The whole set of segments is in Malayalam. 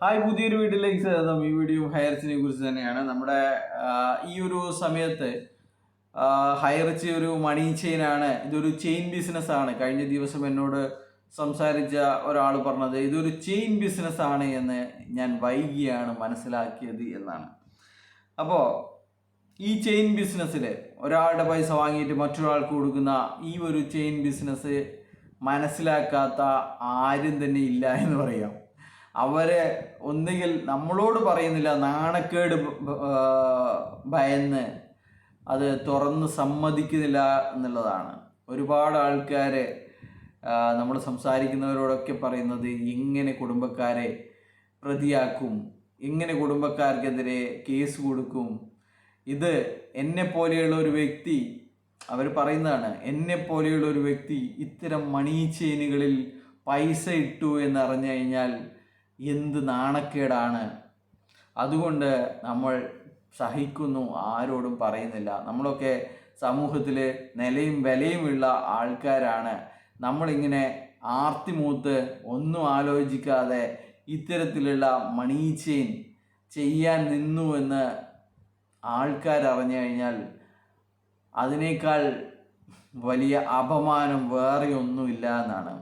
ഹായ്, പുതിയൊരു വീഡിയോയിലേക്ക് സ്വാഗതം. ഈ വീഡിയോ ഹൈറിച്ചിനെ കുറിച്ച് തന്നെയാണ്. നമ്മുടെ ഈ ഒരു സമയത്ത് ഹൈറിച്ച് ഒരു മണി ചെയിൻ ആണ്. ഇതൊരു ചെയിൻ ബിസിനസ് ആണ്. കഴിഞ്ഞ ദിവസം എന്നോട് സംസാരിച്ച ഒരാൾ പറഞ്ഞത് ഇതൊരു ചെയിൻ ബിസിനസ് ആണ് എന്ന് ഞാൻ വൈകിയാണ് മനസ്സിലാക്കിയത് എന്നാണ്. അപ്പോൾ ഈ ചെയിൻ ബിസിനസ്സിൽ ഒരാളുടെ പൈസ വാങ്ങിയിട്ട് മറ്റൊരാൾക്ക് കൊടുക്കുന്ന ഈ ഒരു ചെയിൻ ബിസിനസ് മനസ്സിലാക്കാത്ത ആരും തന്നെ ഇല്ല എന്ന് പറയാം. അവരെ ഒന്നുകിൽ നമ്മളോട് പറയുന്നില്ല, നാണക്കേട് ഭയന്ന് അത് തുറന്ന് സമ്മതിക്കുന്നില്ല എന്നുള്ളതാണ്. ഒരുപാട് ആൾക്കാർ നമ്മൾ സംസാരിക്കുന്നവരോടൊക്കെ പറയുന്നത് എങ്ങനെ കുടുംബക്കാരെ പ്രതിയാക്കും, എങ്ങനെ കുടുംബക്കാർക്കെതിരെ കേസ് കൊടുക്കും. ഇത് എന്നെ പോലെയുള്ള ഒരു വ്യക്തി, അവർ പറയുന്നതാണ്, എന്നെ പോലെയുള്ള ഒരു വ്യക്തി ഇത്തരം മണി ചെയിനുകളിൽ പൈസ ഇട്ടു എന്നറിഞ്ഞു കഴിഞ്ഞാൽ എന്ത് നാണക്കേടാണ്. അതുകൊണ്ട് നമ്മൾ സഹിക്കുന്നു, ആരോടും പറയുന്നില്ല. നമ്മളൊക്കെ സമൂഹത്തിൽ നിലയും വിലയുമുള്ള ആൾക്കാരാണ്. നമ്മളിങ്ങനെ ആർത്തിമൂത്ത് ഒന്നും ആലോചിക്കാതെ ഇത്തരത്തിലുള്ള മണി ചെയിൻ ചെയ്യാൻ നിന്നു എന്ന് ആൾക്കാരറിഞ്ഞു കഴിഞ്ഞാൽ അതിനേക്കാൾ വലിയ അപമാനം വേറെ ഒന്നുമില്ല എന്നാണ്.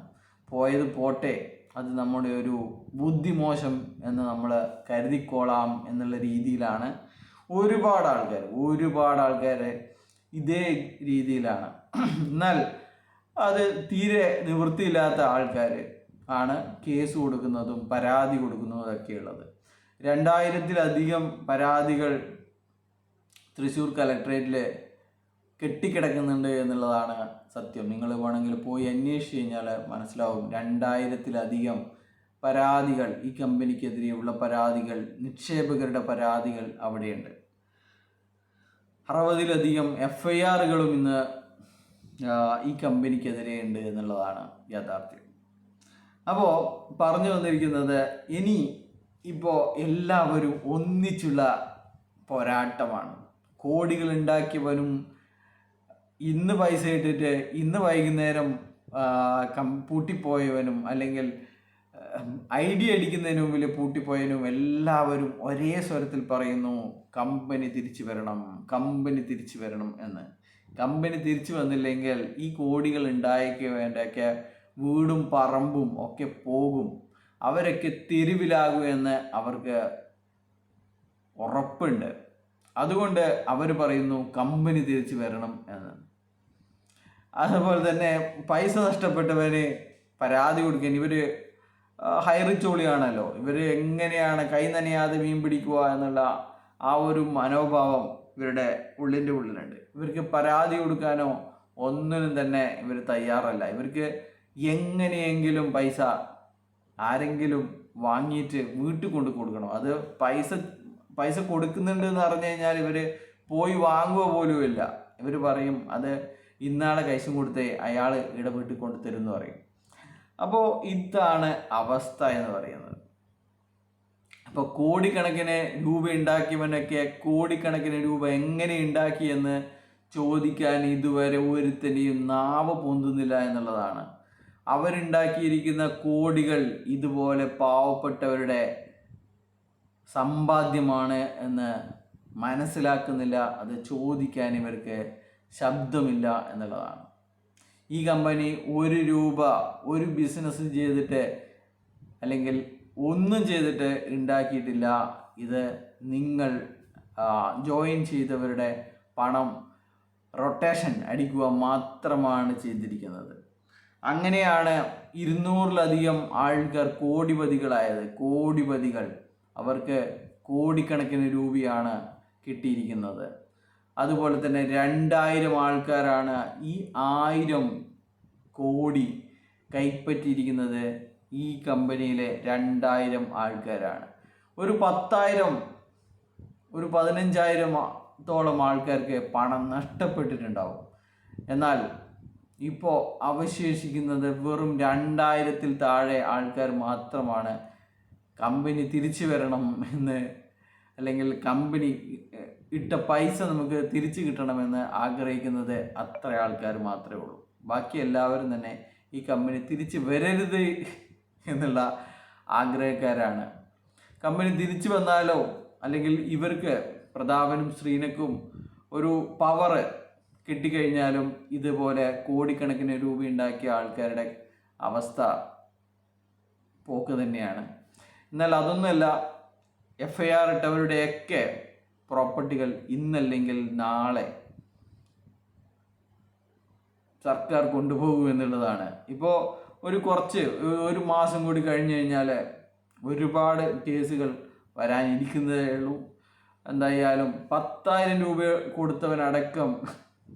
പോയത് പോട്ടെ, അത് നമ്മുടെ ഒരു ബുദ്ധിമോശം എന്ന് നമ്മൾ കരുതിക്കോളാം എന്നുള്ള രീതിയിലാണ് ഒരുപാട് ആൾക്കാർ ഇതേ രീതിയിലാണ്. എന്നാൽ അത് തീരെ നിവൃത്തിയില്ലാത്ത ആൾക്കാർ ആണ് കേസ് കൊടുക്കുന്നതും പരാതി കൊടുക്കുന്നതും ഒക്കെ ഉള്ളത്. 2000-ലധികം പരാതികൾ തൃശ്ശൂർ കലക്ട്രേറ്റിൽ കെട്ടിക്കിടക്കുന്നുണ്ട് എന്നുള്ളതാണ് സത്യം. നിങ്ങൾ വേണമെങ്കിൽ പോയി അന്വേഷിച്ച് കഴിഞ്ഞാൽ മനസ്സിലാവും. 2000-ലധികം പരാതികൾ, ഈ കമ്പനിക്കെതിരെയുള്ള പരാതികൾ, നിക്ഷേപകരുടെ പരാതികൾ അവിടെയുണ്ട്. 60-ലധികം FIRകളും ഇന്ന് ഈ കമ്പനിക്കെതിരെ ഉണ്ട് എന്നുള്ളതാണ് യാഥാർത്ഥ്യം. അപ്പോൾ പറഞ്ഞു വന്നിരിക്കുന്നത്, ഇപ്പോൾ എല്ലാവരും ഒന്നിച്ചുള്ള പോരാട്ടമാണ്. കോടികൾ ഉണ്ടാക്കിയവനും ഇന്ന് പൈസ ഇട്ടിട്ട് ഇന്ന് വൈകുന്നേരം പൂട്ടിപ്പോയവനും, അല്ലെങ്കിൽ ഐഡിയ അടിക്കുന്നതിന് മുമ്പിൽ പൂട്ടിപ്പോയവനും എല്ലാവരും ഒരേ സ്വരത്തിൽ പറയുന്നു കമ്പനി തിരിച്ചു വരണം എന്ന്. കമ്പനി തിരിച്ചു വന്നില്ലെങ്കിൽ ഈ കോടികൾ ഉണ്ടാക്കിയവൻ്റെയൊക്കെ വീടും പറമ്പും ഒക്കെ പോകും. അവരൊക്കെ തെരുവിലാകുമെന്ന് അവർക്ക് ഉറപ്പുണ്ട്. അതുകൊണ്ട് അവർ പറയുന്നു കമ്പനി തിരിച്ചു വരണം എന്ന്. അതുപോലെ തന്നെ പൈസ നഷ്ടപ്പെട്ടവന് പരാതി കൊടുക്കാൻ ഇവർ ഹൈറിച്ചോളിയാണല്ലോ. ഇവർ എങ്ങനെയാണ് കൈ നനയാതെ മീൻ പിടിക്കുക എന്നുള്ള ആ ഒരു മനോഭാവം ഇവരുടെ ഉള്ളിലുണ്ട്. ഇവർക്ക് പരാതി കൊടുക്കാനോ ഒന്നിനും തന്നെ ഇവർ തയ്യാറല്ല. ഇവർക്ക് എങ്ങനെയെങ്കിലും പൈസ ആരെങ്കിലും വാങ്ങിയിട്ട് വീട്ടിൽ കൊണ്ട് കൊടുക്കണം. അത് പൈസ കൊടുക്കുന്നുണ്ട് എന്ന് പറഞ്ഞു കഴിഞ്ഞാൽ ഇവർ പോയി വാങ്ങുക പോലുമില്ല. ഇവർ പറയും അത് ഇന്നാളെ കൈസും കൊടുത്തേ അയാൾ ഇവിടെ വീട്ടിൽ കൊണ്ട് തരും എന്ന് പറയും. അപ്പോൾ ഇതാണ് അവസ്ഥ എന്ന് പറയുന്നത്. അപ്പോൾ കോടിക്കണക്കിന് രൂപ ഉണ്ടാക്കിയവനൊക്കെ കോടിക്കണക്കിന് രൂപ എങ്ങനെ ഉണ്ടാക്കിയെന്ന് ചോദിക്കാൻ ഇതുവരെ ഒരുത്തനെയും നാവ് പൊന്തുന്നില്ല എന്നുള്ളതാണ്. അവരുണ്ടാക്കിയിരിക്കുന്ന കോടികൾ ഇതുപോലെ പാവപ്പെട്ടവരുടെ സമ്പാദ്യമാണ് എന്ന് മനസ്സിലാക്കുന്നില്ല. അത് ചോദിക്കാൻ ഇവർക്ക് ശബ്ദമില്ല എന്നുള്ളതാണ്. ഈ കമ്പനി 1 രൂപ ഒരു ബിസിനസ് ചെയ്തിട്ട് അല്ലെങ്കിൽ ഒന്നും ചെയ്തിട്ട് ഉണ്ടാക്കിയിട്ടില്ല. ഇത് നിങ്ങൾ ജോയിൻ ചെയ്തവരുടെ പണം റൊട്ടേഷൻ അടിക്കുക മാത്രമാണ് ചെയ്തിരിക്കുന്നത്. അങ്ങനെയാണ് 200-ലധികം ആൾക്കാർ കോടിപതികൾ. അവർക്ക് കോടിക്കണക്കിന് രൂപയാണ് കിട്ടിയിരിക്കുന്നത്. അതുപോലെ തന്നെ 2000 ആൾക്കാരാണ് ഈ 1000 കോടി കൈപ്പറ്റിയിരിക്കുന്നത്. ഈ കമ്പനിയിലെ 2000 ആൾക്കാരാണ്. ഒരു 10,000 ഒരു 15,000-ഓളം ആൾക്കാർക്ക് പണം നഷ്ടപ്പെട്ടിട്ടുണ്ടാവും. എന്നാൽ ഇപ്പോൾ അവശേഷിക്കുന്നത് വെറും 2000-ൽ താഴെ ആൾക്കാർ മാത്രമാണ് കമ്പനി തിരിച്ചു വരണം എന്ന്, അല്ലെങ്കിൽ കമ്പനി ഇട്ട പൈസ നമുക്ക് തിരിച്ചു കിട്ടണമെന്ന് ആഗ്രഹിക്കുന്നത്. അത്ര ആൾക്കാർ മാത്രമേ ഉള്ളൂ. ബാക്കി എല്ലാവരും തന്നെ ഈ കമ്പനി തിരിച്ചു വരരുത് എന്നുള്ള ആഗ്രഹക്കാരാണ്. കമ്പനി തിരിച്ചു വന്നാലോ അല്ലെങ്കിൽ ഇവർക്ക് പ്രതാപനും ശ്രീനക്കും ഒരു പവർ കിട്ടിക്കഴിഞ്ഞാലും ഇതുപോലെ കോടിക്കണക്കിന് രൂപ ഉണ്ടാക്കിയ ആൾക്കാരുടെ അവസ്ഥ പോക്ക് തന്നെയാണ്. എന്നാൽ അതൊന്നുമല്ല, FIR ഇട്ടവരുടെയൊക്കെ പ്രോപ്പർട്ടികൾ ഇന്നല്ലെങ്കിൽ നാളെ സർക്കാർ കൊണ്ടുപോകും എന്നുള്ളതാണ്. ഇപ്പോൾ ഒരു മാസം കൂടി കഴിഞ്ഞു കഴിഞ്ഞാൽ ഒരുപാട് കേസുകൾ വരാനിരിക്കുന്നതേ ഉള്ളൂ. എന്തായാലും 10,000 രൂപ കൊടുത്തവനടക്കം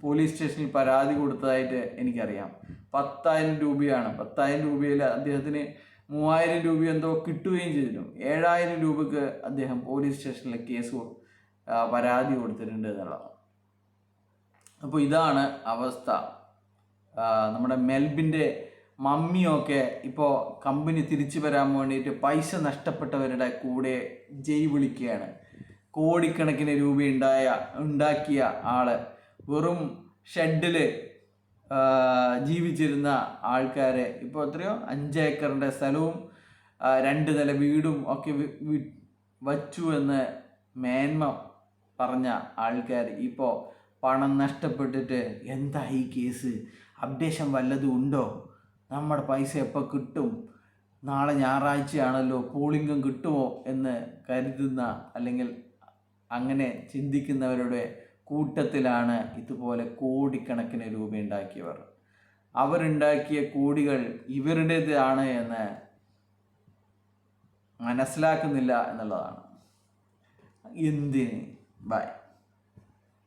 പോലീസ് സ്റ്റേഷനിൽ പരാതി കൊടുത്തതായിട്ട് എനിക്കറിയാം. 10,000 രൂപയാണ്. 10,000 രൂപയിൽ അദ്ദേഹത്തിന് 3,000 രൂപ എന്തോ കിട്ടുകയും ചെയ്തിരുന്നു. 7,000 രൂപക്ക് അദ്ദേഹം പോലീസ് സ്റ്റേഷനിലെ പരാതി കൊടുത്തിട്ടുണ്ട് എന്നുള്ളതാണ്. അപ്പോൾ ഇതാണ് അവസ്ഥ. നമ്മുടെ മെൽബിൻ്റെ മമ്മിയൊക്കെ ഇപ്പോൾ കമ്പനി തിരിച്ചു വരാൻ വേണ്ടിയിട്ട് പൈസ നഷ്ടപ്പെട്ടവരുടെ കൂടെ ജയ് വിളിക്കുകയാണ്. കോടിക്കണക്കിന് രൂപ ഉണ്ടാക്കിയ ആള്, വെറും ഷെഡിൽ ജീവിച്ചിരുന്ന ആൾക്കാരെ ഇപ്പോൾ എത്രയോ 5 ഏക്കറിൻ്റെ സ്ഥലവും 2 നില വീടും ഒക്കെ വച്ചു എന്ന് മേന്മ പറഞ്ഞ ആൾക്കാർ ഇപ്പോൾ പണം നഷ്ടപ്പെട്ടിട്ട് എന്താ ഈ കേസ്, അപ്ഡേഷൻ വല്ലതും ഉണ്ടോ, നമ്മുടെ പൈസ എപ്പോൾ കിട്ടും, നാളെ ഞായറാഴ്ചയാണല്ലോ പോളിംഗും കിട്ടുമോ എന്ന് കരുതുന്ന അല്ലെങ്കിൽ അങ്ങനെ ചിന്തിക്കുന്നവരുടെ കൂട്ടത്തിലാണ് ഇതുപോലെ കോടിക്കണക്കിന് രൂപ ഉണ്ടാക്കിയവർ. അവരുണ്ടാക്കിയ കോടികൾ ഇവരുടേതാണ് എന്ന് മനസ്സിലാക്കുന്നില്ല എന്നുള്ളതാണ്. എന്തിന്? ബൈ.